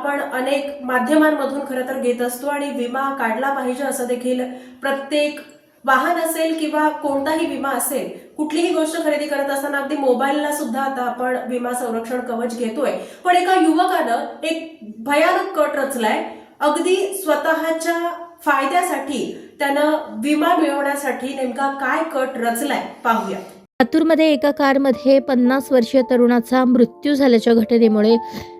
आपण अनेक माध्यमांमधून खरं तर घेत असतो आणि विमा काढला पाहिजे असं देखील प्रत्येक वाहन असेल किंवा कोणताही विमा असेल, कुठलीही गोष्ट खरेदी करत असताना अगदी मोबाईलला सुद्धा आता आपण विमा संरक्षण कवच घेतोय. पण एका युवकानं एक भयानक कट रचलाय. अगदी स्वतःच्या फायद्यासाठी त्यानं विमा मिळवण्यासाठी नेमका काय कट रचलाय पाहूया. लातूरमध्ये एका कारमध्ये 50 वर्षीय तरुणाचा मृत्यू झाल्याच्या घटनेमुळे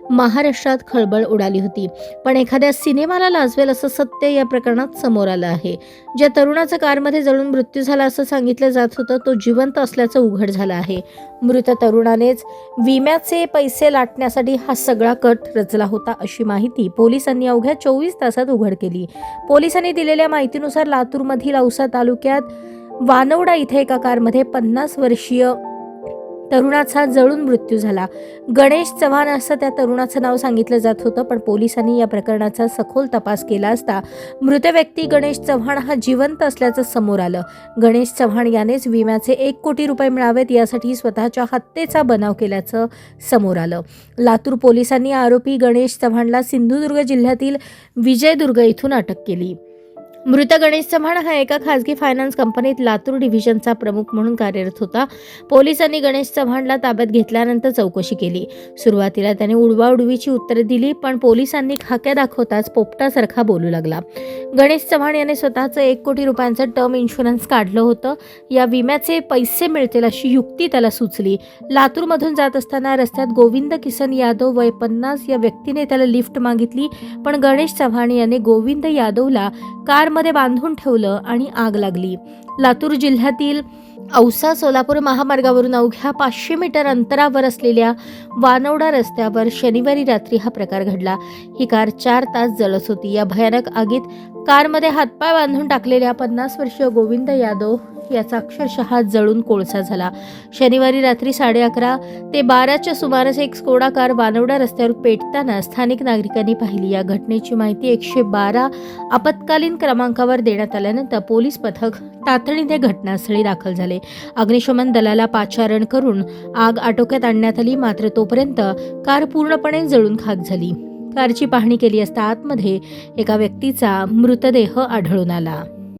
महाराष्ट्रात खळबळ उडाली होती. पण एखाद्या सिनेमाला लाजवेल असं सत्य या प्रकरणात समोर आलं आहे. ज्या तरुणाचा कारमध्ये जळून मृत्यू झाला असं सांगितलं जात होतं तो जिवंत असल्याचं उघड झालं आहे. मृत तरुणानेच विम्याचे पैसे लाटण्यासाठी हा सगळा कट रचला होता अशी माहिती पोलिसांनी अवघ्या 24 तासात उघड केली. पोलिसांनी दिलेल्या माहितीनुसार लातूरमधील औसा तालुक्यात वानवडा इथे एका कारमध्ये 50 वर्षीय तरुणाचा जळून मृत्यू झाला. गणेश चव्हाण असं त्या तरुणाचं नाव सांगितलं जात होतं. पण पोलिसांनी या प्रकरणाचा सखोल तपास केला असता मृत व्यक्ती गणेश चव्हाण हा जिवंत असल्याचं समोर आलं. गणेश चव्हाण यानेच विम्याचे 1 कोटी रुपये मिळावेत यासाठी स्वतःच्या हत्येचा बनाव केल्याचं समोर आलं. लातूर पोलिसांनी आरोपी गणेश चव्हाणला सिंधुदुर्ग जिल्ह्यातील विजयदुर्ग इथून अटक केली. मृत गणेश चव्हाण हा एका खासगी फायनान्स कंपनीत लातूर डिव्हिजनचा प्रमुख म्हणून कार्यरत होता. पोलिसांनी गणेश चव्हाणला ताब्यात घेतल्यानंतर चौकशी केली. सुरुवातीला त्याने उडवाउडवीची उत्तरे दिली, पण पोलिसांनी खाक्या दाखवताच पोपटासारखा बोलू लागला. गणेश चव्हाण याने स्वतःचं 1 कोटी रुपयांचं टर्म इन्शुरन्स काढलं होतं. या विम्याचे पैसे मिळतील अशी युक्ती त्याला सुचली. लातूरमधून जात असताना रस्त्यात गोविंद किसन यादव वय 50 या व्यक्तीने त्याला लिफ्ट मागितली. पण गणेश चव्हाण याने गोविंद यादवला कारमध्ये बांधून ठेवलं आणि आग लागली. लातूर जिल्ह्यातील औसा सोलापूर महामार्गावरून अवघ्या 500 मीटर अंतरावर असलेल्या वानवडा रस्त्यावर शनिवारी रात्री हा प्रकार घडला. ही कार 4 तास जळत होती. या भयानक आगीत कारमध्ये हातपाय बांधून टाकलेल्या 50 वर्षीय गोविंद यादव याचा अक्षरशः जळून कोळसा झाला. शनिवारी रात्री 11:30 ते 12च्या सुमारास एक स्कोडा कार वानवडा रस्त्यावर पेटताना स्थानिक नागरिकांनी पाहिली. या घटनेची माहिती 112 आपत्कालीन क्रमांकावर देण्यात आल्यानंतर पोलीस पथक तातडीने घटनास्थळी दाखल झाले. अग्निशमन दलाला पाचारण करून आग आटोक्यात आणण्यात आली. मात्र तोपर्यंत कार पूर्णपणे जळून खाक झाली. कारची पाहणी केली असता आतमध्ये एका व्यक्तीचा मृतदेह आढळून आला.